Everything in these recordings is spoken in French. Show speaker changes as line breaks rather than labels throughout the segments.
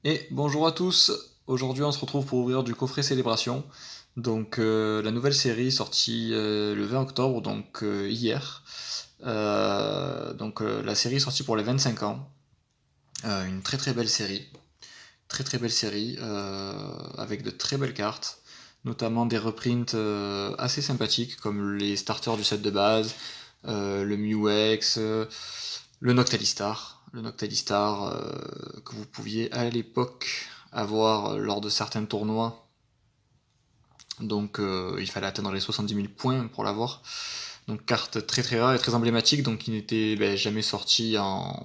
Et bonjour à tous, aujourd'hui on se retrouve pour ouvrir du coffret Célébration, donc la nouvelle série sortie le 20 octobre, donc hier. La série est sortie pour les 25 ans. Une très très belle série, très belle série, avec de très belles cartes, notamment des reprints assez sympathiques comme les starters du set de base, le Muex, le Noctalistar que vous pouviez à l'époque avoir lors de certains tournois. Donc il fallait atteindre les 70 000 points pour l'avoir. Donc carte très très rare et très emblématique, donc qui n'était jamais sorti en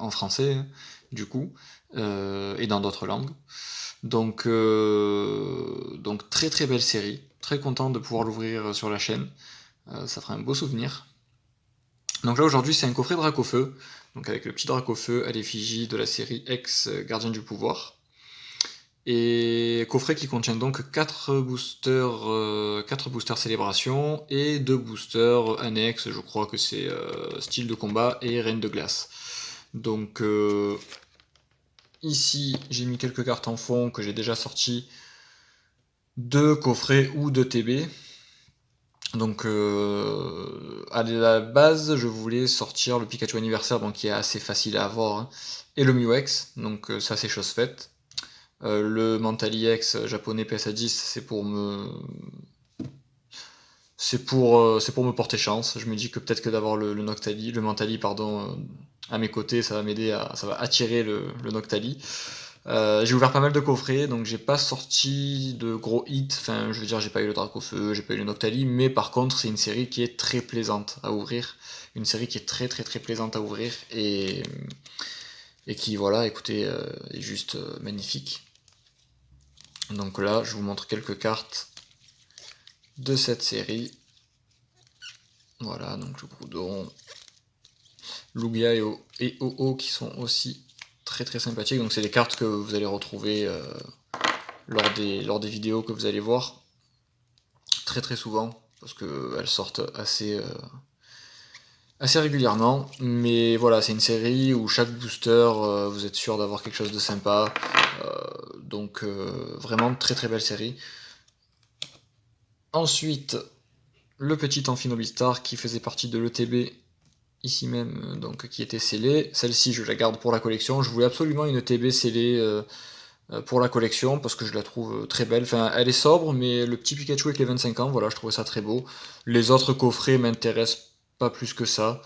français du coup, et dans d'autres langues. Donc très très belle série, très content de pouvoir l'ouvrir sur la chaîne. Ça fera un beau souvenir. Donc là aujourd'hui c'est un coffret Dracofeu, donc avec le petit Dracofeu à l'effigie de la série X Gardien du Pouvoir. Et coffret qui contient donc 4 boosters célébration et 2 boosters annexes, je crois que c'est style de combat et reine de glace. Donc ici j'ai mis quelques cartes en fond que j'ai déjà sorties de coffret ou de TB. Donc à la base je voulais sortir le Pikachu anniversaire, donc qui est assez facile à avoir, hein, et le Muex, donc ça c'est chose faite. Le Mentali X japonais PSA 10, c'est pour me porter chance. Je me dis que peut-être que d'avoir le Mentali pardon, à mes côtés, ça va attirer le Noctali. J'ai ouvert pas mal de coffrets, donc j'ai pas sorti de gros hits. Enfin, je veux dire, j'ai pas eu le Dracofeu, j'ai pas eu le Noctali, mais par contre, c'est une série qui est très plaisante à ouvrir. Une série qui est très très très plaisante à ouvrir et qui, voilà, écoutez, est juste magnifique. Donc là, je vous montre quelques cartes de cette série. Voilà, donc le Groudon, Lugia et Oo qui sont aussi très très sympathiques. Donc c'est des cartes que vous allez retrouver lors des vidéos que vous allez voir très très souvent, parce qu'elles sortent assez régulièrement. Mais voilà, c'est une série où chaque booster, vous êtes sûr d'avoir quelque chose de sympa. Donc vraiment très très belle série. Ensuite, le petit Amphinobistar qui faisait partie de l'ETB ici même, donc qui était scellée. Celle-ci, je la garde pour la collection. Je voulais absolument une TB scellée pour la collection parce que je la trouve très belle. Enfin, elle est sobre, mais le petit Pikachu avec les 25 ans, voilà, je trouvais ça très beau. Les autres coffrets m'intéressent pas plus que ça.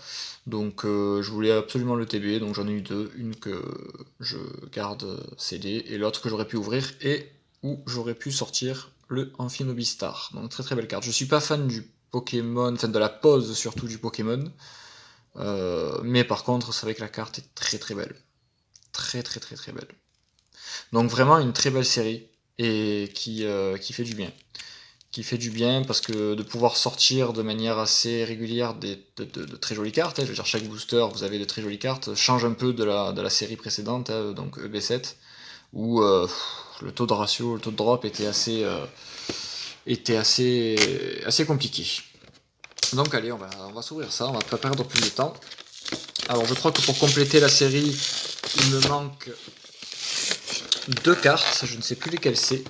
Donc je voulais absolument le TB, donc j'en ai eu deux. Une que je garde scellée et l'autre que j'aurais pu ouvrir et où j'aurais pu sortir le Amphinobistar. Donc très très belle carte. Je suis pas fan du Pokémon, enfin de la pose surtout du Pokémon. Mais par contre, c'est vrai que la carte est très très belle. Très très très très belle. Donc vraiment une très belle série et qui fait du bien. Qui fait du bien parce que de pouvoir sortir de manière assez régulière de très jolies cartes, hein, je veux dire chaque booster vous avez de très jolies cartes, change un peu de la série précédente, hein, donc EB7, où le taux de ratio, le taux de drop était assez compliqué. Donc allez, on va s'ouvrir ça, on va pas perdre plus de temps. Alors je crois que pour compléter la série, il me manque 2 cartes, je ne sais plus lesquelles c'est.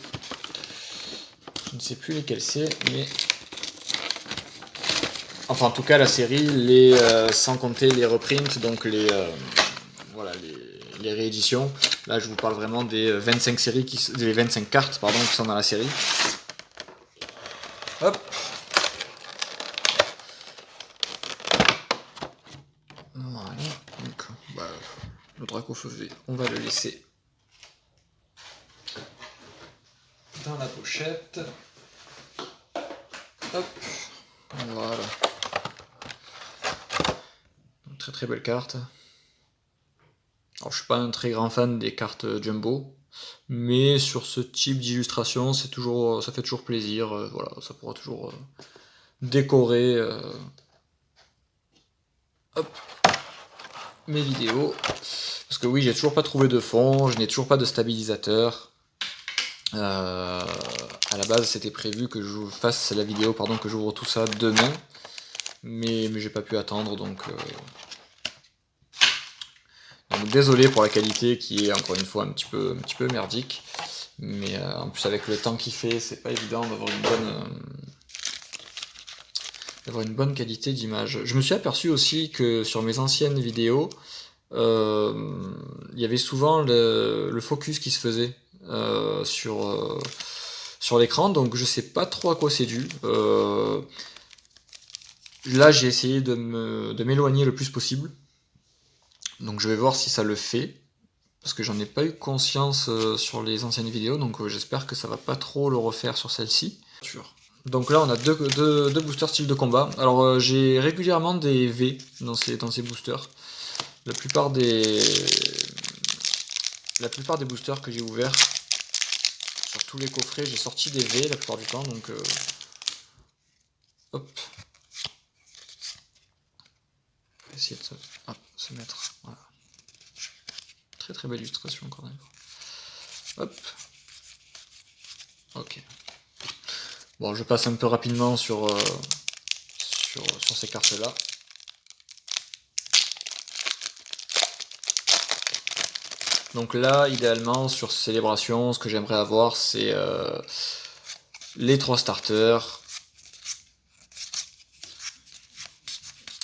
Mais... Enfin en tout cas la série, sans compter les reprints, donc voilà, les rééditions. Là je vous parle vraiment des 25 cartes qui sont dans la série. Hop. Voilà, donc le Dracofeu, on va le laisser dans la pochette. Hop, voilà. Une très très belle carte. Alors je suis pas un très grand fan des cartes jumbo, mais sur ce type d'illustration, ça fait toujours plaisir. Voilà, ça pourra toujours décorer hop, mes vidéos. Parce que oui, j'ai toujours pas trouvé de fond, je n'ai toujours pas de stabilisateur. À la base, c'était prévu que je fasse la vidéo, que j'ouvre tout ça demain, mais j'ai pas pu attendre, Donc désolé pour la qualité qui est encore une fois un petit peu merdique. Mais en plus avec le temps qu'il fait, c'est pas évident d'avoir une bonne qualité d'image. Je me suis aperçu aussi que sur mes anciennes vidéos, il y avait souvent le focus qui se faisait sur l'écran, donc je sais pas trop à quoi c'est dû. Là j'ai essayé de m'éloigner le plus possible, donc je vais voir si ça le fait, parce que j'en ai pas eu conscience sur les anciennes vidéos, donc j'espère que ça va pas trop le refaire sur celle-ci. Donc là on a deux boosters style de combat. Alors j'ai régulièrement des V dans ces boosters. La plupart des boosters que j'ai ouverts, sur tous les coffrets, j'ai sorti des V la plupart du temps, donc hop. On va essayer de se mettre. Voilà. Très très belle illustration encore une fois. Hop. Ok. Bon, je passe un peu rapidement sur ces cartes-là. Donc là, idéalement, sur Célébration, ce que j'aimerais avoir, c'est les 3 starters.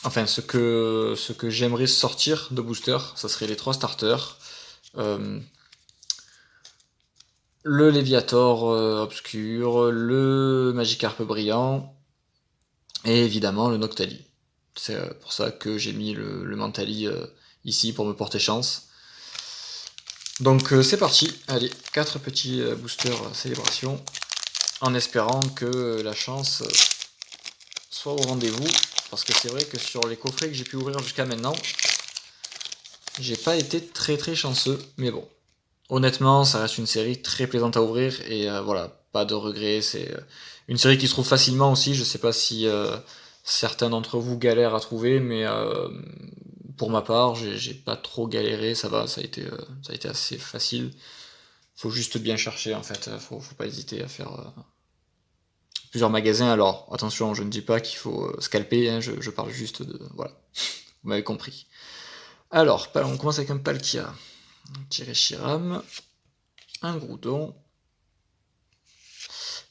Enfin, ce que j'aimerais sortir de booster, ça serait les 3 starters. Le Léviator obscur, le Magikarp brillant, et évidemment le Noctali. C'est pour ça que j'ai mis le Mentali ici pour me porter chance. Donc c'est parti, allez, 4 petits boosters Célébration, en espérant que la chance soit au rendez-vous, parce que c'est vrai que sur les coffrets que j'ai pu ouvrir jusqu'à maintenant, j'ai pas été très très chanceux, mais bon. Honnêtement, ça reste une série très plaisante à ouvrir, et voilà, pas de regrets, c'est une série qui se trouve facilement aussi, je sais pas si certains d'entre vous galèrent à trouver, mais pour ma part, j'ai pas trop galéré, ça va, ça a été assez facile. Faut juste bien chercher en fait, faut pas hésiter à faire plusieurs magasins. Alors attention, je ne dis pas qu'il faut scalper, hein, je parle juste de... Voilà, vous m'avez compris. Alors, on commence avec un Palkia, un Tirachiram, un Groudon,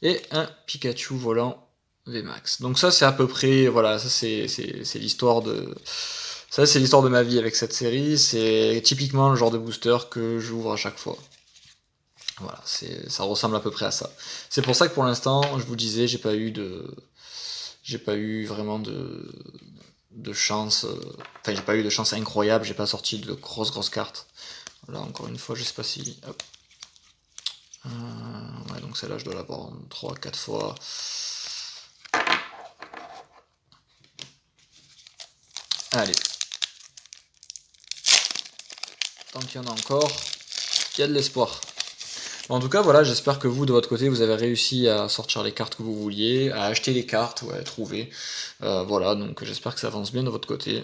et un Pikachu volant VMAX. Donc ça c'est à peu près, voilà, ça c'est l'histoire de... Ça c'est l'histoire de ma vie avec cette série, c'est typiquement le genre de booster que j'ouvre à chaque fois. Voilà, ça ressemble à peu près à ça. C'est pour ça que pour l'instant, je vous disais, j'ai pas eu vraiment de chance, enfin j'ai pas eu de chance incroyable, j'ai pas sorti de grosses cartes. Là encore une fois, je sais pas si... Hop. Ouais, donc celle-là je dois l'avoir 3-4 fois. Allez. Tant qu'il y en a encore, il y a de l'espoir. En tout cas, voilà, j'espère que vous, de votre côté, vous avez réussi à sortir les cartes que vous vouliez, à acheter les cartes, ouais, trouver. Voilà, donc j'espère que ça avance bien de votre côté.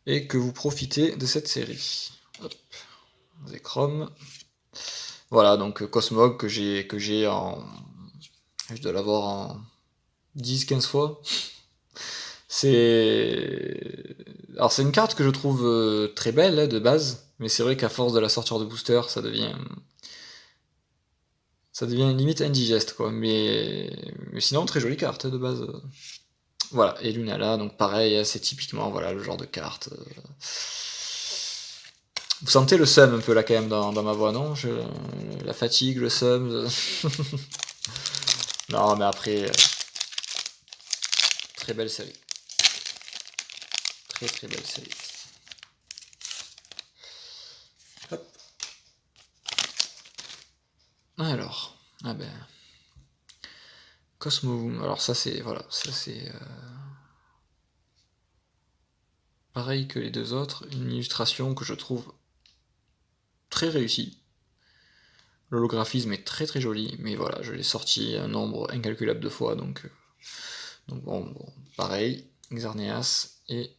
Et que vous profitez de cette série. Hop. Zekrom. Voilà, donc Cosmog que j'ai en... Je dois l'avoir en 10-15 fois. Alors c'est une carte que je trouve très belle hein, de base, mais c'est vrai qu'à force de la sortir de booster, ça devient limite indigeste quoi. Mais sinon très jolie carte hein, de base. Voilà, et Lunala, donc pareil, c'est typiquement voilà le genre de carte. Vous sentez le seum un peu là quand même dans ma voix, non? La fatigue, le seum. Non mais après, très belle série. Très belle série. Hop. Alors, ah ben... Cosmovoom, alors ça c'est... Voilà, ça c'est... pareil que les deux autres, une illustration que je trouve très réussie. L'holographisme est très joli, mais voilà, je l'ai sorti un nombre incalculable de fois, donc bon, pareil, Xerneas, et...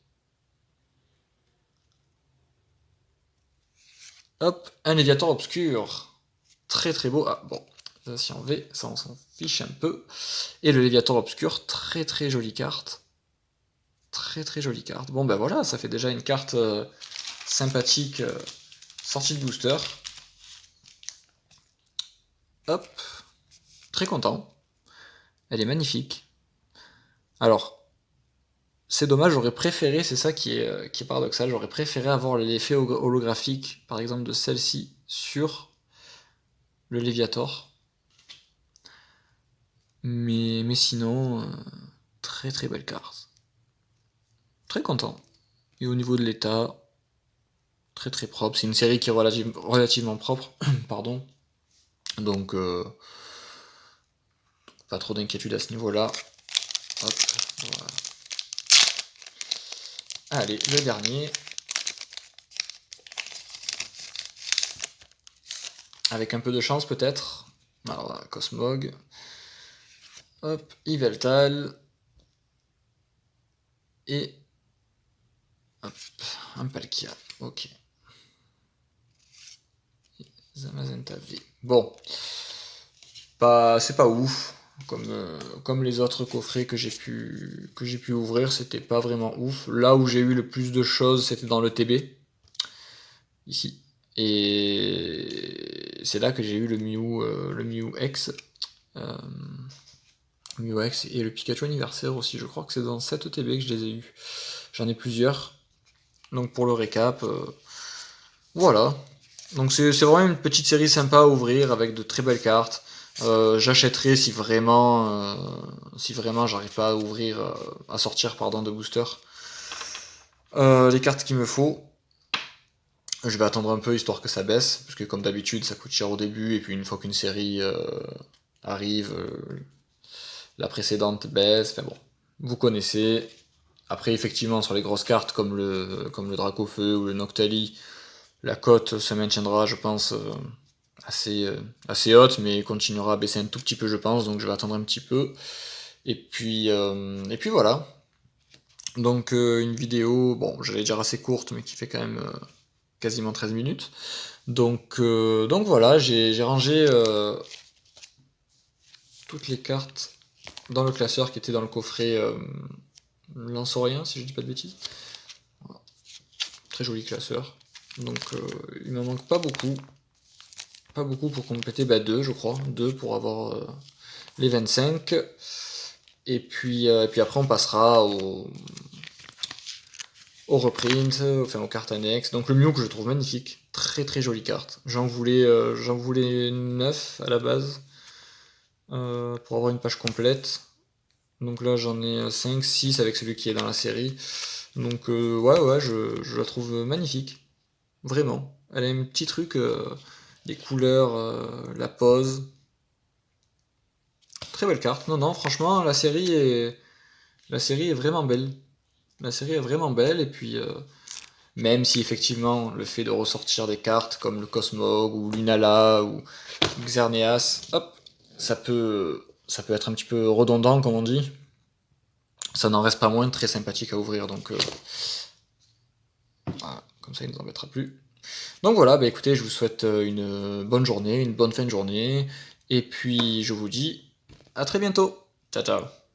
Hop, un Léviator obscur. Très beau. Ah bon, ça si en V, ça on s'en fiche un peu. Et le Léviator obscur, très jolie carte. Très jolie carte. Bon ben voilà, ça fait déjà une carte sympathique sortie de booster. Hop, très content. Elle est magnifique. Alors, c'est dommage, j'aurais préféré, c'est ça qui est paradoxal, j'aurais préféré avoir l'effet holographique, par exemple de celle-ci, sur le Léviator. Mais sinon, très très belle carte. Très content. Et au niveau de l'état, très très propre. C'est une série qui est relativement propre, pardon. Donc, pas trop d'inquiétude à ce niveau-là. Hop, voilà. Allez, le dernier. Avec un peu de chance peut-être. Alors là, Cosmog. Hop, Yveltal. Et hop, un Palkia. Ok. Zamazenta V. Bon. C'est pas ouf. Comme les autres coffrets que j'ai pu ouvrir, c'était pas vraiment ouf. Là où j'ai eu le plus de choses, c'était dans le TB. Ici. Et c'est là que j'ai eu le Mew X. Mew X et le Pikachu anniversaire aussi. Je crois que c'est dans cette TB que je les ai eus. J'en ai plusieurs. Donc pour le récap, voilà. Donc c'est vraiment une petite série sympa à ouvrir avec de très belles cartes. J'achèterai si vraiment j'arrive pas à ouvrir, à sortir de booster. Les cartes qu'il me faut. Je vais attendre un peu histoire que ça baisse, parce que comme d'habitude ça coûte cher au début, et puis une fois qu'une série arrive, la précédente baisse, enfin bon, vous connaissez. Après effectivement sur les grosses cartes comme le Dracofeu ou le Noctali, la cote se maintiendra je pense assez haute, mais continuera à baisser un tout petit peu je pense, donc je vais attendre un petit peu. Et puis voilà. Donc une vidéo, bon j'allais dire assez courte, mais qui fait quand même quasiment 13 minutes. Donc voilà, j'ai rangé toutes les cartes dans le classeur qui était dans le coffret Lanceorien, si je dis pas de bêtises. Voilà. Très joli classeur. Donc il m'en manque pas beaucoup. Pas beaucoup pour compléter 2 je crois. 2 pour avoir les 25. Et puis après on passera au reprint, enfin aux cartes annexes. Donc le Mew que je trouve magnifique, très très jolie carte. J'en voulais 9 à la base pour avoir une page complète. Donc là j'en ai 5, 6 avec celui qui est dans la série. Donc ouais, je la trouve magnifique. Vraiment. Elle a un petit truc, les couleurs, la pose. Très belle carte. Non, franchement, la série est vraiment belle. La série est vraiment belle, et puis même si effectivement le fait de ressortir des cartes comme le Cosmog ou Lunala ou Xerneas, hop, ça peut être un petit peu redondant comme on dit. Ça n'en reste pas moins très sympathique à ouvrir, donc voilà, comme ça il ne nous embêtera plus. Donc voilà, écoutez, je vous souhaite une bonne journée, une bonne fin de journée, et puis je vous dis à très bientôt. Ciao ciao.